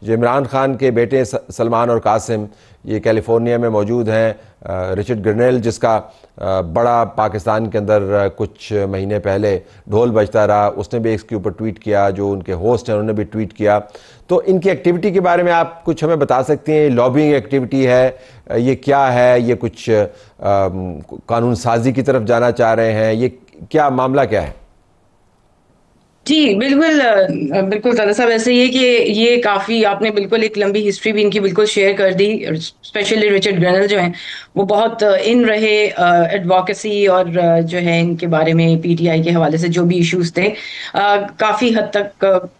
जो इमरान खान के बेटे सलमान और कासिम ये कैलिफोर्निया में मौजूद हैं। रिचर्ड ग्रनेल जिसका बड़ा पाकिस्तान के अंदर कुछ महीने पहले ढोल बजता रहा, उसने भी इसके ऊपर ट्वीट किया। जो उनके होस्ट हैं उन्होंने भी ट्वीट किया। तो इनकी एक्टिविटी के बारे में आप कुछ हमें बता सकती हैं? लॉबिंग एक्टिविटी है, ये क्या है? ये कुछ कानून साजी की तरफ जाना चाह रहे हैं? ये क्या मामला क्या है? जी, बिल्कुल बिल्कुल दादा साहब, ऐसे ही है कि ये काफ़ी आपने बिल्कुल एक लंबी हिस्ट्री भी इनकी बिल्कुल शेयर कर दी। स्पेशली रिचर्ड ग्रेनल जो हैं, वो बहुत इन रहे एडवोकेसी और जो है इनके बारे में पीटीआई के हवाले से जो भी इश्यूज़ थे, काफ़ी हद तक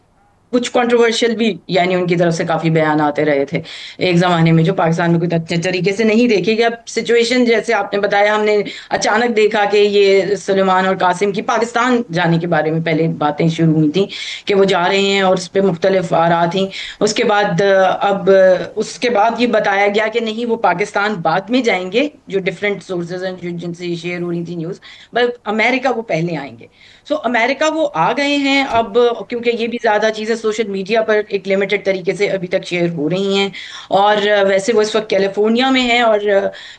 कुछ कंट्रोवर्शियल भी यानी उनकी तरफ से काफ़ी बयान आते रहे थे एक ज़माने में, जो पाकिस्तान में कुछ अच्छे तरीके से नहीं देखे गए। अब सिचुएशन जैसे आपने बताया, हमने अचानक देखा कि ये सुलेमान और कासिम की पाकिस्तान जाने के बारे में पहले बातें शुरू हुई थी कि वो जा रहे हैं और उस पर मुख्तलिफ आरा थी। उसके बाद अब उसके बाद ये बताया गया कि नहीं, वो पाकिस्तान बाद में जाएंगे, जो डिफरेंट सोर्सेज हैं जो जिनसे शेयर हो रही थी न्यूज़, बट अमेरिका वो पहले आएंगे। सो अमेरिका वो आ गए हैं अब, क्योंकि ये भी ज़्यादा चीज़ें सोशल मीडिया पर एक लिमिटेड तरीके से अभी तक शेयर हो रही हैं। और वैसे वो इस वक्त कैलिफोर्निया में है, और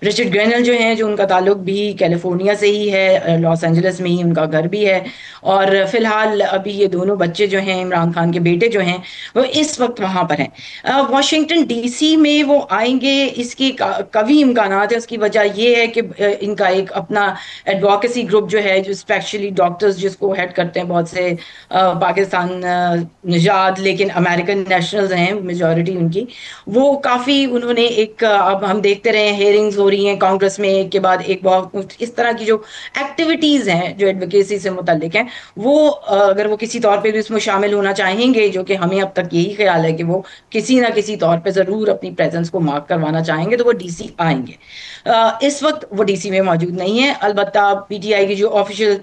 रिचर्ड ग्रेनल जो हैं, जो उनका ताल्लुक भी कैलिफोर्निया से ही है, लॉस एंजलिस में ही उनका घर भी है। और फिलहाल अभी ये दोनों बच्चे जो हैं, इमरान खान के बेटे जो हैं, वो इस वक्त वहाँ पर हैं। वाशिंगटन डीसी में वो आएंगे, इसकी कभी इम्कानात है। उसकी वजह ये है कि इनका एक अपना एडवोकेसी ग्रुप जो है, जो स्पेशली डॉक्टर्स जिसको हेड करते हैं बहुत से पाकिस्तान निजात लेकिन अमेरिकन नेशनल्स हैं मेजॉरिटी उनकी, वो काफ़ी उन्होंने एक अब हम देखते रहे हेयरिंग्स हो रही हैं कांग्रेस में एक के बाद एक, बहुत इस तरह की जो एक्टिविटीज़ हैं जो एडवोकेसी से मुतल्लिक हैं, वो अगर वो किसी तौर पे भी इसमें शामिल होना चाहेंगे, जो कि हमें अब तक यही ख्याल है कि वो किसी ना किसी तौर पे ज़रूर अपनी प्रेजेंस को मार्क करवाना चाहेंगे, तो वो डीसी आएंगे। इस वक्त वो डीसी में मौजूद नहीं है। अलबत्ता पीटीआई की जो ऑफिशियल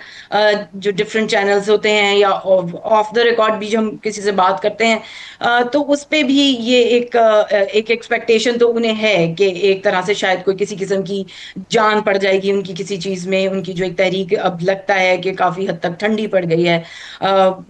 जो डिफरेंट चैनल्स होते हैं या ऑफ द रिकॉर्ड भी जो हम किसी से बात करते हैं, तो उस पे भी ये एक एक्सपेक्टेशन तो उन्हें है कि एक तरह से शायद कोई किसी किस्म की जान पड़ जाएगी उनकी किसी चीज़ में। उनकी जो एक तहरीक अब लगता है कि काफ़ी हद तक ठंडी पड़ गई है।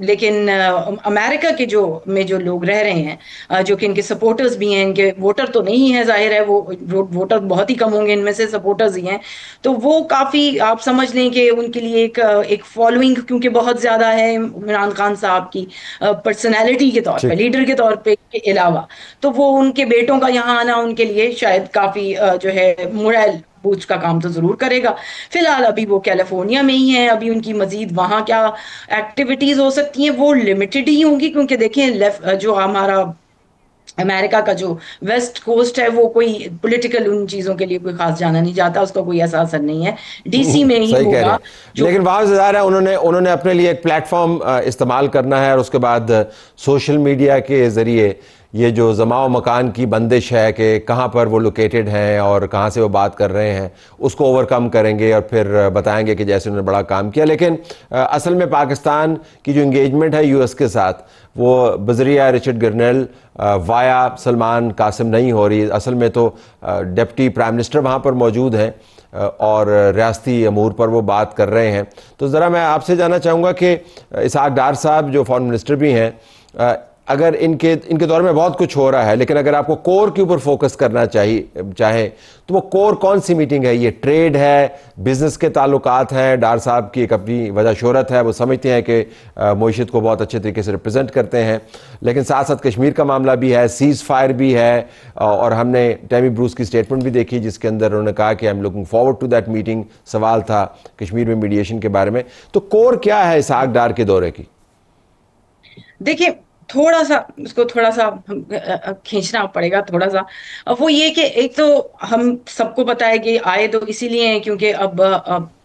लेकिन अमेरिका के जो लोग रह रहे हैं, जो कि इनके सपोर्टर्स भी हैं, इनके वोटर तो नहीं है, जाहिर है वो वोटर बहुत ही कम होंगे, इनमें से सपोर्टर्स ही हैं, तो वो काफ़ी आप समझ लें कि उनके लिए एक फॉलोइंग क्योंकि बहुत ज़्यादा है इमरान खान साहब की पर्सनैलिटी के तौर पे, ठीक। लीडर के तौर पे के अलावा, तो वो उनके बेटों का यहाँ आना उनके लिए शायद काफ़ी जो है मोरल बूस्ट का काम तो जरूर करेगा। फिलहाल अभी वो कैलिफोर्निया में ही है, अभी उनकी मजीद वहाँ क्या एक्टिविटीज हो सकती हैं वो लिमिटेड ही होंगी, क्योंकि देखें लेफ्ट जो हमारा अमेरिका का जो वेस्ट कोस्ट है, वो कोई पॉलिटिकल उन चीजों के लिए कोई खास जाना नहीं जाता, उसका कोई ऐसा असर नहीं है। डीसी में ही सही कह रहे होगा हैं। जो। लेकिन वहाँ से ज़ाहिर है उन्होंने उन्होंने अपने लिए एक प्लेटफॉर्म इस्तेमाल करना है, और उसके बाद सोशल मीडिया के ज़रिए ये जो जमाओ मकान की बंदिश है कि कहाँ पर वो लोकेटेड हैं और कहाँ से वो बात कर रहे हैं, उसको ओवरकम करेंगे और फिर बताएंगे कि जैसे उन्होंने बड़ा काम किया। लेकिन असल में पाकिस्तान की जो इंगेजमेंट है यूएस के साथ, वो बजरिया रिचर्ड गर्नेल वाया सलमान कासिम नहीं हो रही। असल में तो डिप्टी प्राइम मिनिस्टर वहाँ पर मौजूद हैं और रियासती अमूर पर वो बात कर रहे हैं। तो ज़रा मैं आपसे जानना चाहूँगा कि इसहाक डार साहब जो फॉरेन मिनिस्टर भी हैं, अगर इनके इनके दौर में बहुत कुछ हो रहा है, लेकिन अगर आपको कोर के ऊपर फोकस करना चाहे तो वो कोर कौन सी मीटिंग है? ये ट्रेड है, बिजनेस के ताल्लुकात हैं? डार साहब की एक अपनी वजह शोहरत है, वो समझते हैं कि मईशत को बहुत अच्छे तरीके से रिप्रेजेंट करते हैं, लेकिन साथ साथ कश्मीर का मामला भी है, सीज़ फायर भी है। और हमने टैमी ब्रूस की स्टेटमेंट भी देखी जिसके अंदर उन्होंने कहा कि I am looking forward to that meeting. सवाल था कश्मीर में मीडिएशन के बारे में। तो कोर क्या है इसहाक डार के दौरे की? देखिए, थोड़ा सा उसको थोड़ा सा खींचना पड़ेगा थोड़ा सा। अब वो ये कि एक तो हम सबको पता है कि आए तो इसीलिए हैं क्योंकि अब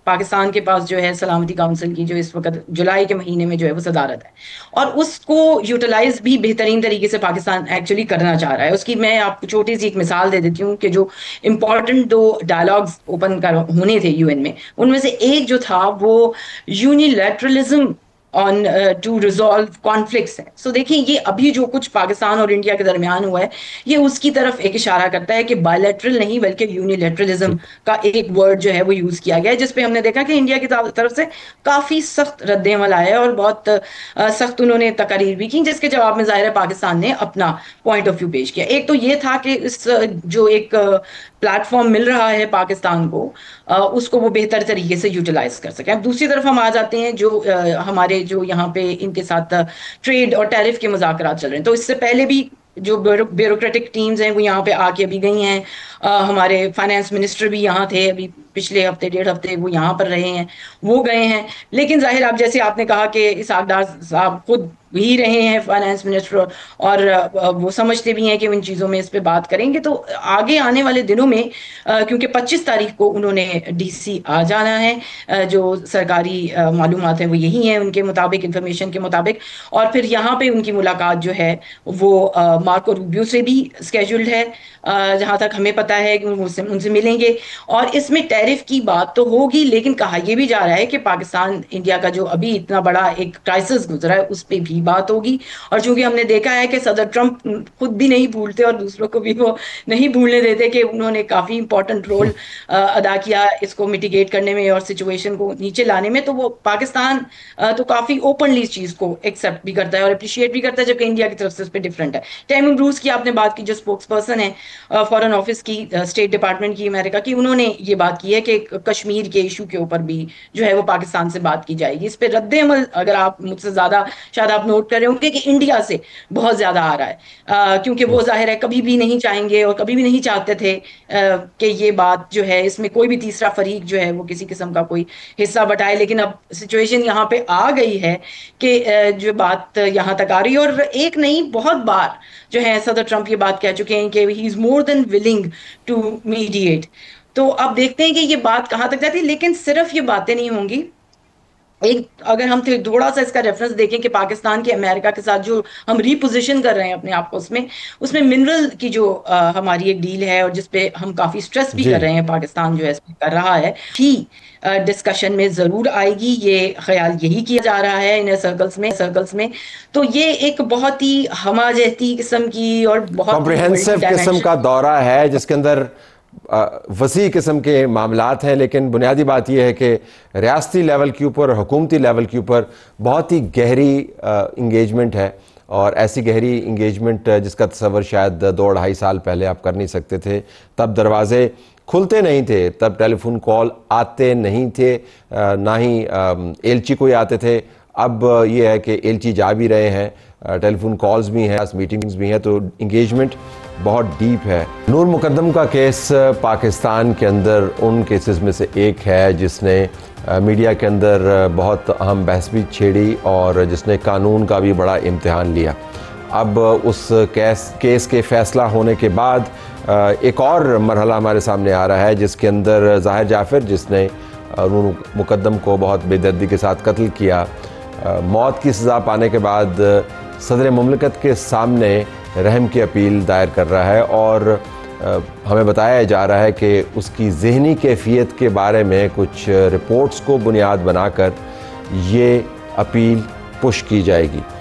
पाकिस्तान के पास जो है सलामती काउंसिल की जो इस वक्त जुलाई के महीने में जो है वो सदारत है, और उसको यूटिलाइज भी बेहतरीन तरीके से पाकिस्तान एक्चुअली करना चाह रहा है। उसकी मैं आपको छोटी सी एक मिसाल दे देती हूँ कि जो इम्पोर्टेंट दो डायलॉग्स ओपन कर होने थे यूएन में, उनमें से एक जो था वो यूनिलैटरलिज्म ऑन टू रिजॉल्व कॉन्फ्लिक्ट्स है। सो देखिए, ये अभी जो कुछ पाकिस्तान और इंडिया के दरमियान हुआ है, ये उसकी तरफ एक इशारा करता है कि बायलैटरल नहीं बल्कि यूनिलैटरलिज्म का एक वर्ड जो है वो यूज किया गया है, जिसपे हमने देखा कि इंडिया की तरफ से काफी सख्त रद्द-ए-अमल आया है और बहुत सख्त उन्होंने तकारीर भी की, जिसके जवाब में जाहिर है पाकिस्तान ने अपना पॉइंट ऑफ व्यू पेश किया। एक तो ये था कि इस जो एक प्लेटफॉर्म मिल रहा है पाकिस्तान को, उसको वो बेहतर तरीके से यूटिलाइज कर सके। अब दूसरी तरफ हम आ जाते हैं जो हमारे जो यहाँ पे इनके साथ ट्रेड और टैरिफ के मुज़ाकरात चल रहे हैं। तो इससे पहले भी जो ब्यूरोक्रेटिक टीम्स हैं वो यहाँ पे आके अभी गई हैं। हमारे फाइनेंस मिनिस्टर भी यहाँ थे, अभी पिछले हफ्ते 1.5 हफ्ते वो यहाँ पर रहे हैं, वो गए हैं। लेकिन जाहिर, आप जैसे आपने कहा कि इसहाक साहब खुद ही रहे हैं फाइनेंस मिनिस्टर, और वो समझते भी हैं कि उन चीज़ों में इस पे बात करेंगे। तो आगे आने वाले दिनों में क्योंकि 25 तारीख को उन्होंने डीसी आ जाना है, जो सरकारी मालूमात हैं वो यही हैं उनके मुताबिक, इंफॉर्मेशन के मुताबिक। और फिर यहाँ पे उनकी मुलाकात जो है वो मार्को रूबियो से भी स्केड्यूल्ड है, जहाँ तक हमें पता है कि उनसे उनसे मिलेंगे। और इसमें टैरिफ की बात तो होगी, लेकिन कहा यह भी जा रहा है कि पाकिस्तान इंडिया का जो अभी इतना बड़ा एक क्राइसिस गुजरा है उस पर भी बात होगी। और चूंकि हमने देखा है कि सदर ट्रंप खुद भी नहीं भूलते और दूसरों को भी वो नहीं भूलने देते कि उन्होंने काफी इंपॉर्टेंट रोल अदा किया इसको मिटिगेट करने में और सिचुएशन को नीचे लाने में। तो वो पाकिस्तान तो काफी ओपनली इस चीज को एक्सेप्ट भी करता है और अप्रिशिएट भी करता है, जबकि इंडिया की तरफ से उस पर डिफरेंट है। तैमूर रूस की आपने बात की, जो स्पोक्स पर्सन है फॉरेन ऑफिस की, स्टेट डिपार्टमेंट की अमेरिका की, उन्होंने ये बात की है कि कश्मीर के इशू के ऊपर भी जो है वो पाकिस्तान से बात की जाएगी। इस पे रद्द अमल, अगर आप मुझसे ज्यादा शायद आप नोट कर रहे होंगे कि इंडिया से बहुत ज्यादा आ रहा है, क्योंकि वो जाहिर है कभी भी नहीं चाहेंगे और कभी भी नहीं चाहते थे कि ये बात जो है इसमें कोई भी तीसरा फरीक जो है वो किसी किस्म का कोई हिस्सा बटाए। लेकिन अब सिचुएशन यहाँ पे आ गई है कि जो बात यहाँ तक आ रही है, और एक नहीं बहुत बार जो है सदर ट्रंप ये बात कह चुके हैं कि he is more than willing to mediate. तो अब देखते हैं कि ये बात कहाँ तक जाती है। लेकिन सिर्फ ये बातें नहीं होंगी, एक अगर हम थोड़ा सा इसका रेफरेंस देखें कि पाकिस्तान के अमेरिका के साथ जो हम रिपोजिशन कर रहे हैं अपने आप को, उसमें उसमें मिनरल की जो हमारी एक डील है और जिसपे हम काफी स्ट्रेस भी जी। कर रहे हैं, पाकिस्तान जो है इस पे कर रहा है, ही डिस्कशन में जरूर आएगी। ये ख्याल यही किया जा रहा है इन सर्कल्स में। तो ये एक बहुत ही हमाजहती किस्म की और बहुत ही कॉम्प्रिहेंसिव किस्म का दौरा है जिसके अंदर वसी किस्म के मामलात हैं, लेकिन बुनियादी बात यह है कि रियासती लेवल के ऊपर, हुकूमती लेवल के ऊपर बहुत ही गहरी इंगेजमेंट है। और ऐसी गहरी इंगेजमेंट जिसका तस्वर शायद 2-2.5 साल पहले आप कर नहीं सकते थे। तब दरवाजे खुलते नहीं थे, तब टेलीफोन कॉल आते नहीं थे, ना ही एलची कोई आते थे। अब ये है कि एलची जा भी रहे हैं, टेलीफोन कॉल्स भी हैं, मीटिंग्स भी हैं, तो इंगेजमेंट बहुत डीप है। नूर मुकद्दम का केस पाकिस्तान के अंदर उन केसेस में से एक है जिसने मीडिया के अंदर बहुत अहम बहस भी छेड़ी और जिसने कानून का भी बड़ा इम्तिहान लिया। अब उस केस के फैसला होने के बाद एक और मरहला हमारे सामने आ रहा है जिसके अंदर ज़ाहिर जाफ़िर, जिसने नूर मुकद्दम को बहुत बेदर्दी के साथ कत्ल किया, मौत की सज़ा पाने के बाद सदर मुमलिकत के सामने रहम की अपील दायर कर रहा है। और हमें बताया जा रहा है कि उसकी ज़हनी कैफियत के बारे में कुछ रिपोर्ट्स को बुनियाद बनाकर ये अपील पुश की जाएगी।